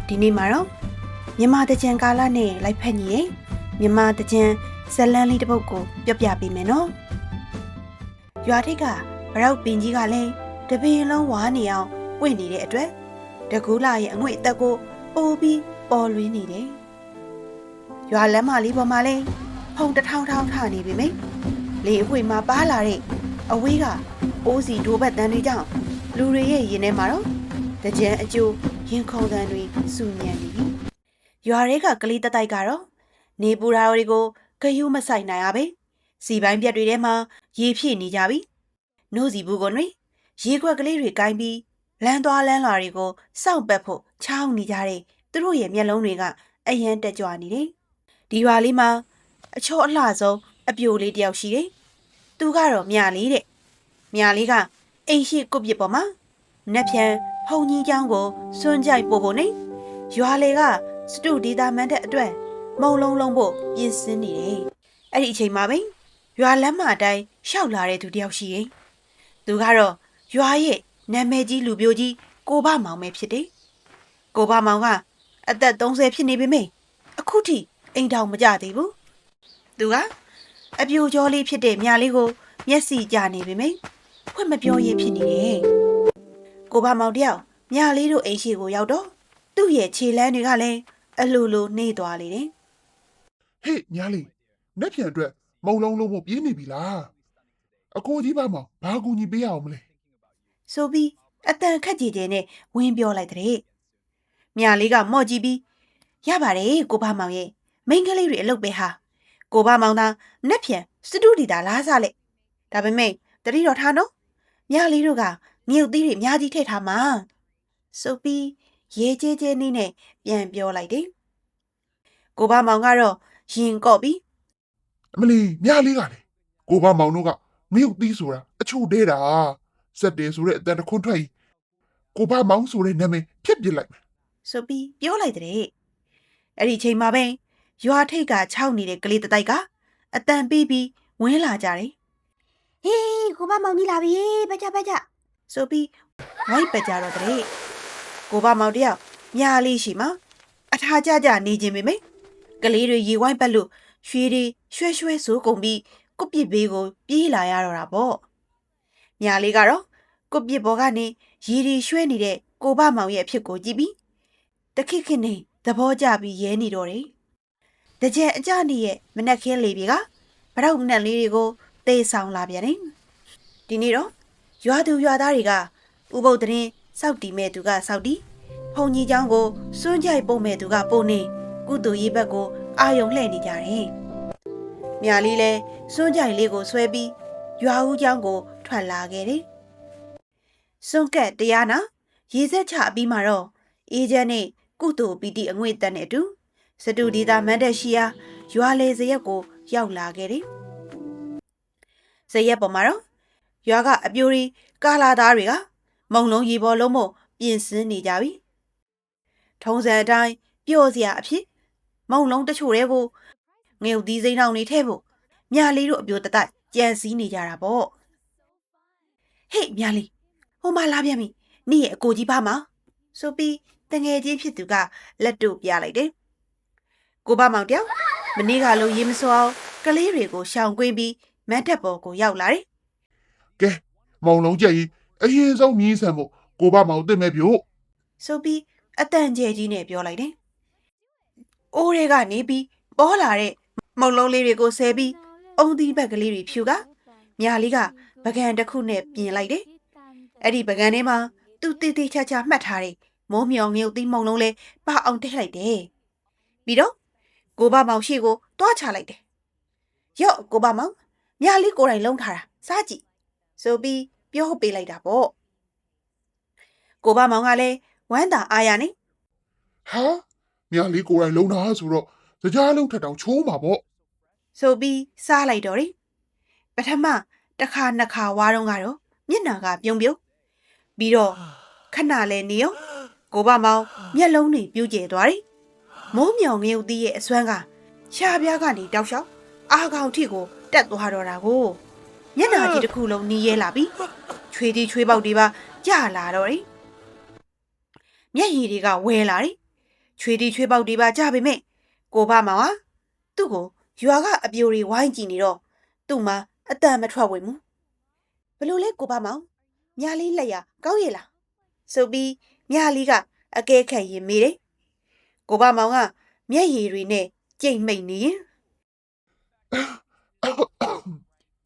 ဒီနေ့မှာတော့မြန်မာတကြံကာလနဲ့လိုက်ဖက်ညီရဲ့မြန်မာတကြံဇလန်းလေးတစ်ပုဒ်ကိုပြပေးမယ်နော်ရွာထိပ်ကဗရောက်ပင်ကြီးကလည်းတပင်လုံးဝါနေအောင်ပွင့်နေတဲ့အတွက်တကူလာရဲ့အငွေ့အသက်ကိုပိုးပြီးပေါ်လွင်နေတယ်ရွာလမ်းမလေးပေါ်မှာလည်းဖုံတထောင်ထောင်ထနေပြီမိလေအခွေမှာပါလာတဲ့အဝေးကအိုးစီဒိုးဘက်တန်းတွေကြောင့်လူတွေရဲ့ရင်ထဲမှာတော့တကြံအကျိုးရင်ခုန်တန်းတွေစူညံနေပြီရွာတွေကကလေးတတိုက်ကတော့နေပူရာတွေကိုဂယုမဆိုင်နိုင်ရပဲစီပိုင်းပြက်တွေထဲမှာရေဖြည့်နေကြပြီနှိုးစီဘူးကုန်တွေရေခွက်ကလေးတွေကိုင်းပြီးလမ်းသွားလမ်းလာတွေကိုစောင့်ပတ်ဖို့ချောင်းနေကြတဲ့သူတို့ရဲ့မျက်လုံးတွေကအယမ်းတက်ကြွနေတယ်ဒီရွာလေးမှာအချောအလှဆုံးအပြိုလေးတယောက်ရှိတယ်သူကတော့မြလေးတဲ့မြလေးကအိမ်ရှိကုတ်ပြစ်ပေါ်မှာနက်ဖြန်ဖုန်ကြီးเจ้าကိုစွန့်ကြိုက်ပို့ဖို့နေရွာလေကစတုဒေတာမန်တဲ့အတွက်မုံလုံးလုံးဖို့ပြင်ဆင်နေတယ်အဲ့ဒီအချိန်မှာပဲရွာလမ်းမအတိုင်းရှောက်လာတဲ့သူတယောက်ရှိရင်သူကတော့ရွာရဲ့နာမည်ကြီးလူပြိုကြီးကိုဘမောင်ပဲဖြစ်တယ်ကိုဘမောင်ကအသက်30ဖြစ်နေပြီမေအခုထိအိမ်တောင်မကြသေးဘူးသူကအပြိုကြောလေးဖြစ်တဲ့မြလေးကိုမျက်စိကျနေပြီမေဖွင့်မပြောရင်ဖြစ်နေတယ်ကိုဘမောင်တယောက်မြလေးတို့အိမ်ရှိကိုရောက်တော့သူ့ရဲ့ခြေလမ်းတွေကလည်းအလိုလိုနှေးသွားလေတယ်ဟေ့ညားလေးနှက်ပြန်အတွက်မုံလုံးလုံးဖို့ပြေးနေပြီလားအကိုကြီးပါမောင်ဘာကူညီပေးရအောင်မလဲဆိုပြီးအတန်ခက်ကြည်ကြဲနဲ့ဝင်းပြောလိုက်တဲ့မြလေးကမော့ကြည့်ပြီးရပါတယ်ကိုဘမောင်ရဲ့မိန်းကလေးတွေအလုပ်ပဲဟာကိုဘမောင်သာနှက်ပြန်စတူဒီတာလားစားလက်ဒါပေမဲ့တတိတော်ထားနော်မြလေးတို့ကမြုပ်သီးတွေအများကြီးထည့်ထားမှာဆိုပြီးရေကျေးကျေးနည်းနဲ့ပြန်ပြောလိုက်တယ်ကိုဘမောင်ကတော့ရင်ကော့ပြီးအမလီမြလေးကလေကိုဘမောင်တို့ကမြုပ်သီးဆိုတာအချို့တဲတာစက်တယ်ဆိုတဲ့အတန်တခွန်းထွက်ကြီးကိုဘမောင်ဆိုတဲ့နာမည်ဖြတ်ပစ်လိုက်မယ်ဆိုပြီးပြောလိုက်တဲ့အဲ့ဒီချိန်မှာပဲရွာထိပ်ကခြောက်နေတဲ့ကလေးတတိုက်ကအတန်ပြီးပြီးဝင်းလာကြတယ်ဟေးကိုဘမောင်ကြီးလာပြီပကြဆိုပြီးဝိုက်ပကြတော့တဲ့ကိုဘမောင်တယောက်ညာလေးရှိမှအထာကြနေခြင်းပဲမိကလေးတွေရေဝိုင်းပတ်လို့ရွှေတွေရွှဲဆိုကုန်ပြီးကုတ်ပစ်ဘေးကိုပြေးလာရတော့တာပေါ့ညာလေးကတော့ကုတ်ပစ်ဘော်ကနေရေတွေရွှဲနေတဲ့ကိုဘမောင်ရဲ့အဖြစ်ကိုကြည့်ပြီးတခိခိနေသဘောကျပြီးရဲနေတော့တယ်တကြံအကြနေရဲ့မနက်ခင်းလေးတွေကဗရောက်နက်လေးတွေကိုတေးဆောင်လာပြန်တယ်ဒီနေ့တော့ရွာသူရွာသားတွေကဥပုပ်တဲ့စောက်တီမဲ့သူကစောက်တီဖုန်ကြီးเจ้าကိုစွန့်ကြိုက်ပုံမဲ့သူကပုံနေကုတူရေးဘက်ကိုအာယုံလှည့်နေကြတယ်မြာလေးလဲစွန့်ကြိုက်လေးကိုဆွဲပြီးရွာဦးเจ้าကိုထွက်လာခဲ့တယ်စွန့်ကက်တရားနာရေစက်ချအပြီးမှာတော့အေဂျင့်နဲ့ကုတူပီတီအငွေ့တက်နဲ့အတူစတူဒီတာမန်တက်ရှိယာရွာလေစရက်ကိုရောက်လာခဲ့တယ်စရက်ပေါ်မှာတော့ရွာကအပြိုရီကာလာသားတွေကမုံလုံးရေပေါ်လုံးမို့ပြင်ဆင်နေကြပြီထုံးစံအတိုင်းပျော့စရာအဖြစ်မုံလုံးတချို့တည်းကိုငရုတ်သီးစိမ်းတောင်နေထဲဖို့မြလေးတို့အပြိုတတိုက်ကြံစည်းနေကြတာပေါ့ဟေ့မြလေးဟိုမှာလာပြန်ပြီနေ့ရဲ့အကိုကြီးပါမဆိုပြီးတငယ်ချင်းဖြစ်သူကလက်တို့ပြလိုက်တယ်ကိုဘမောင်တယောက်မနေ့ကလုံးရေမစောအောင်ကလေးတွေကိုရှောင်ကွင်းပြီးမတ်တက်ပေါ်ကိုရောက်လာတယ်ကဲမုံလုံးကြက်ကြီးအရင်ဆုံးမြင်းဆန်ဖို့ကိုဘမောင်တင်မဲ့ပြို့ဆိုပြီးအတန်ကျဲကြီးနဲ့ပြောလိုက်တယ်အိုးတွေကနေပြီးပေါ်လာတဲ့မုံလုံးလေးတွေကိုဆဲပြီးအုံသီးဘက်ကလေးတွေဖြူကမြာလေးကပကံတစ်ခုနဲ့ပြင်လိုက်တယ်အဲ့ဒီပကံထဲမှာသူတေးသေးချာချာမှတ်ထားတဲ့မိုးမြောင်ငုတ်သီးမုံလုံးလေးပါအောင်ထည့်လိုက်တယ်ပြီးတော့ကိုဘမောင်ရှိကိုတွားချလိုက်တယ်ရော့ကိုဘမောင်မြာလေးကိုယ်တိုင်လုံးထားတာစားကြည့်ဆိုပြီးပြောပေးလိုက်တာပေါ့ကိုဘမောင်ကလည်းဝမ်းသာအားရနေဟာမြလေးကိုယ်တိုင်လုံတာဆိုတော့ကြားလုံးထက်တောင်ချိုးမှာပေါ့ဆိုပြီးစားလိုက်တော့တယ်ပထမတစ်ခါနှစ်ခါဝါတော့ကတော့မျက်နှာကပြုံးပြီးတော့ခဏလဲနေရောကိုဘမောင်မျက်လုံးတွေပြူးကျဲသွားတယ်မိုးမြောင်ငရုတ်သီးရဲ့အစွမ်းကရှားပြားကနေတောက်လျှောက်အာကောင်ထိကိုတက်သွားတော့တာကိုမျက်နှာကြီးတစ်ခုလုံးနီးရဲလာပြီးချွေးတီချွေးပေါက်တွေပါကျလာတော့တယ်မျက်ရည်တွေကဝဲလာတယ် ချွေတီချွေပေါက်ဒီပါကြပေမဲ့ကိုဘမောင်ဟာသူ့ကိုရွာကအပြိုတွေဝိုင်းကြည့်နေတော့သူ့မှာအတန်မထွက်ဝင်ဘူးဘလို့လဲကိုဘမောင်မြားလေးလက်ရကောင်းရဲ့လားဆိုပြီးမြားလေးကအကဲခတ်ရင်မေးတယ်ကိုဘမောင်ကမျက်ရည်တွေနဲ့ကြိတ်မိတ်နေရင်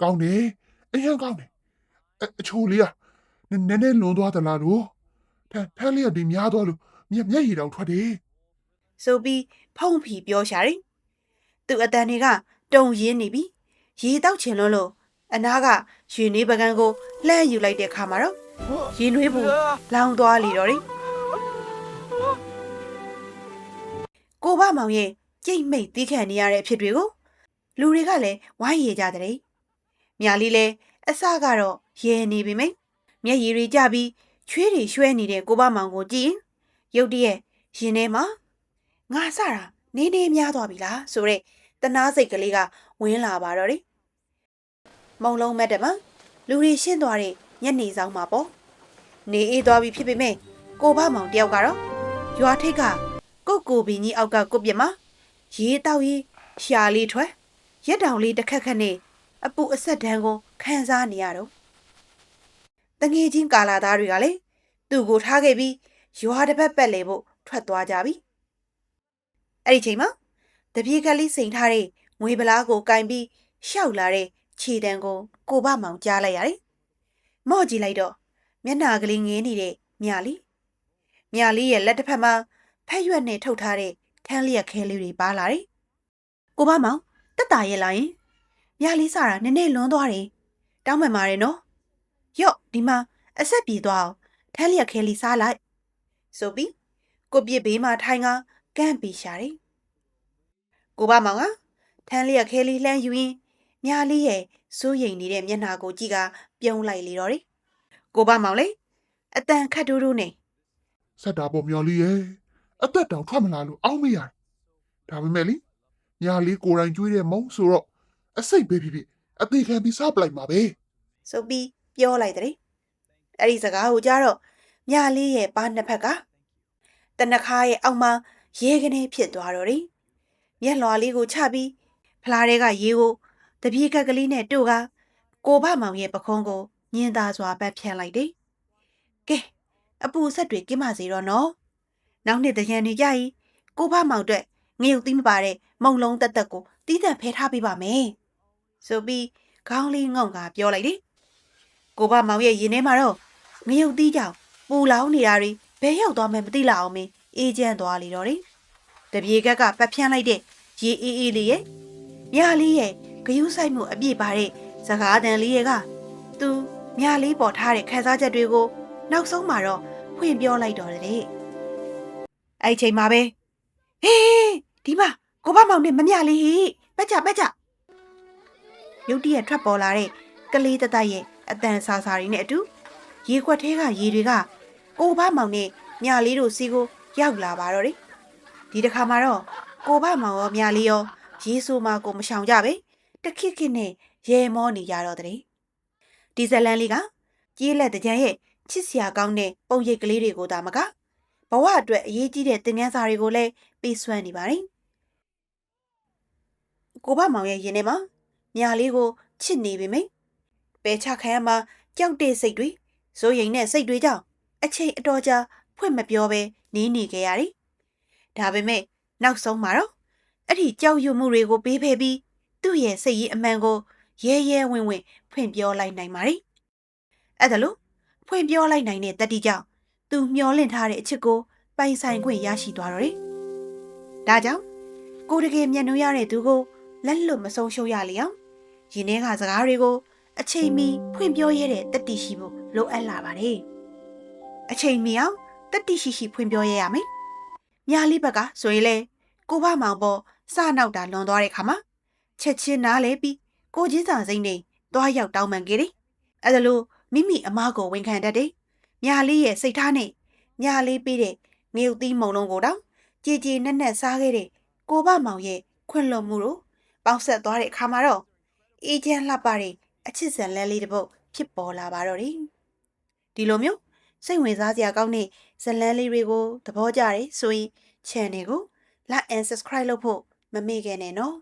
ကောင်းတယ်အရင်ကောင်းတယ်အချိုလေးอ่ะနည်းနည်းလွန်သွားသလားလို့ထန်းလေးကဒီများသွားလို့မျက်ရည်တောင်ထွက်တယ် ဆိုပြီးဖုံးဖီပြောရှာတယ်သူအတန်တွေကတုံရင်းနေပြီရေတောက်ချင်လို့အနားကရွှေနှွေးပကံကိုလှမ်းယူလိုက်တဲ့ခါမှာတော့ရေနှွေးဘူးလောင်သွားလေတော့တယ်ကိုဘမောင်ရဲ့ကြိတ်မိတ်တီးခံနေရတဲ့အဖြစ်တွေကိုလူတွေကလည်းဝိုင်းရေကြတဲ့မြာလီလည်းအစကတော့ရဲနေပြီမိမျက်ရည်တွေကျပြီးချွေးတွေရွှဲနေတဲ့ကိုဘမောင်ကိုကြည့်ရုတ်တရက်ရင်ထဲမှာငါစတာနေနေများသွားပြီလားဆိုတဲ့တနာစိတ်ကလေးကဝင်လာပါတော့တယ်မုံလုံးမက်တယ်မှာလူတွေရှင်းသွားတဲ့ညနေဆောင်မှာပေါ့နေအေးသွားပြီဖြစ်ပေမဲ့ကိုဘမောင်တယောက်ကတော့ရွာထိပ်ကကိုပင်ကြီးအောက်ကကိုပြမရေတောက်ရေးရှာလေးထွက်ရက်တောင်လေးတစ်ခက်ခက်နဲ့အပူအဆက်တန်းကိုခံစားနေရတော့တငယ်ချင်းကာလာသားတွေကလည်းသူ့ကိုထားခဲ့ပြီးရွာတစ်ပတ်ပတ်လေဖို့ထွက်သွားကြပြီအဲ့ဒီချိန်မှာတပြေးကလေးစိန်ထားတဲ့ငွေပလားကိုကင်ပြီးရှောက်လာတဲ့ခြေတံကိုဘမောင်ကြားလိုက်ရတယ်မော့ကြည့်လိုက်တော့မျက်နှာကလေးငင်းနေတဲ့မြလေးရဲ့လက်တစ်ဖက်မှာဖက်ရွက်နဲ့ထုတ်ထားတဲ့ထန်းလျက်ခဲလေးတွေပါလာတယ်ကိုဘမောင်တက်တာရဲ့လားယင်မြလေးစားတာနည်းနည်းလွန်သွားတယ်တောင်းပန်ပါတယ်နော်ယော့ဒီမှာအဆက်ပြေသွားအောင်ထန်းလျက်ခဲလေးစားလိုက်ဆိုပြီးကိုပြစ်ဘေးမှာထိုင်ကကန့်ပြီးရှာတယ်ကိုဘမောင်ကထန်းလျက်ခဲလေးလှမ်းယူရင်မြလေးရဲ့စိုးရိမ်နေတဲ့မျက်နှာကိုကြည့်ကပြုံးလိုက်လေတော့တယ်ကိုဘမောင်လေအတန်ခတ်တိုးတိုးနဲ့ ဆက်တာပေါ့မျော်လေးရဲ့အသက်တောင်ထွက်မလာလို့အောင်းမရတယ်ဒါပေမဲ့လေညာလေးကိုယ်တိုင်ကျွေးတဲ့မုံဆိုတော့အစိတ်ပဲဖြစ်အသေးခံပြီးစားပလိုက်မှာပဲ ဆိုပြီးပြောလိုက်တဲ့အဲ့ဒီစကားကိုကြားတော့မြလေးရဲ့ပါးနှစ်ဖက်ကတနခါရဲ့အောက်မှာရေကနေဖြစ်သွားတော့တယ်မျက်လွှာလေးကိုချပြီးဖလားတွေကရေကိုတပြေးကက်ကလေးနဲ့တို့ကကိုဘမောင်ရဲ့ပခုံးကိုညင်သာစွာပတ်ဖြန့်လိုက်တယ်ကဲအပူဆက်တွေကင်းပါစေတော့နော်နောက်နှစ်တရံနေကြရင်ကိုဘမောင်အတွက်ငရုတ်သီးမပါတဲ့မုံလုံးတက်တက်ကိုတီးတန့်ဖဲထားပေးပါမယ်ဆိုပြီးခေါင်းလေးငုံကပြောလိုက်တယ်ကိုဘမောင်ရဲ့ရင်ထဲမှာတော့ငရုတ်သီးကြောင်ပူလောင်နေတာတွေဘယ်ရောက်သွားမှမသိလောက်အောင်မင်းအေးချမ်းသွားလေတော့တယ်တပြေကက်ကပတ်ဖြန်းလိုက်တဲ့ရေအေးအေးလေးရဲ့မြလေးရဲ့ဂယုဆိုင်မှုအပြည့်ပါတဲ့စကားတန်လေးရဲ့ကသူမြလေးပေါ်ထားတဲ့ခန်းစားချက်တွေကိုနောက်ဆုံးမှာတော့ဖွင့်ပြောလိုက်တော့တယ်အဲ့ချိန်မှာပဲဟေးဒီမှာကိုဘမောင်နဲ့မမြလေးဟိပတ်ကြရုတ်တရက်ထွက်ပေါ်လာတဲ့ကလေးတတိုက်ရဲ့အတန်ဆာဆာတွေနဲ့အတူရေခွက်ထဲကရေတွေကကိုဘမောင်နဲ့မြလေးတို့စီကိုရောက်လာပါတော့တယ်ဒီတစ်ခါမှာတော့ကိုဘမောင်ရောမြလေးရောရေဆိုးမကိုမရှောင်ကြပဲတခစ်ခစ်နဲ့ရေမောနေကြတော့တဲ့ဒီဇလန်လေးကကြီးလက်တကြံရဲ့ချစ်စရာကောင်းတဲ့ပုံရိပ်ကလေးတွေကိုဒါမကဘဝအတွက်အရေးကြီးတဲ့သင်ခန်းစာတွေကိုလည်းပေးစွမ်းနေပါတယ်ကိုဘမောင်ရဲ့ရင်ထဲမှာမြလေးကိုချစ်နေပေမယ့်ပယ်ချခံရမှာကြောက်တဲ့စိတ်တွေစိုးရိမ်တဲ့စိတ်တွေကြောင့်အချိန်အတော်ကြာဖွင့်မပြောဘဲနေခဲ့ရတယ်ဒါပေမဲ့နောက်ဆုံးမှာတော့အဲ့ဒီကြောက်ရွံ့မှုတွေကိုပေးဖယ်ပြီးသူ့ရဲ့စိတ်ရည်အမှန်ကိုရဲရဲဝံ့ဝံ့ဖွင့်ပြောလိုက်နိုင်ပါတယ်အဲ့ဒါလို့ဖွင့်ပြောလိုက်နိုင်တဲ့တတိကြောင့်သူမျောလင့်ထားတဲ့အချစ်ကိုပိုင်ဆိုင်ခွင့်ရရှိသွားတော့တယ်ဒါကြောင့်ကိုတကယ်မျက်နှာရတဲ့သူကိုလက်လွတ်မဆုံးရှုံးရလေအောင်ရင်ထဲကစကားတွေကိုအချိန်မီဖွင့်ပြောရတဲ့တတိရှိဖို့လိုအပ်လာပါတယ်အချိန်မီအောင်တတိရှိဖွင့်ပြောရရမယ်မြားလေးဘက်ကဆိုရင်လေကိုဘမောင်ပေါ်စနောက်တာလွန်သွားတဲ့ခါမှာချက်ချင်းနားလဲပြီးကိုချင်းစာစိမ့်နေသွားရောက်တောင်းပန်ခဲ့တယ်အဲ့ဒါလို့မိမိအမားကိုဝန်ခံတတ်တယ်မြားလေးရဲ့စိတ်ထားနဲ့မြားလေးပေးတဲ့ငရုတ်သီးမုံလုံးကိုတော့ကြည်ကြည်နက်နက်စားခဲ့တဲ့ကိုဘမောင်ရဲ့ခွင့်လွှတ်မှုတို့ပေါက်ဆက်သွားတဲ့အခါမှာတော့အေးချမ်းလှပတဲ့အချစ်စံလဲလေးတစ်ပုဒ်ဖြစ်ပေါ်လာပါတော့တယ်ဒီလိုမျိုးစိတ်ဝင်စားစရာကောင်းတဲ့ဇလန်းလေးတွေကိုသဘောကျတယ်ဆိုရင် channel ကို like and subscribe လုပ်ဖို့မမေ့ခဲ့နဲ့နော်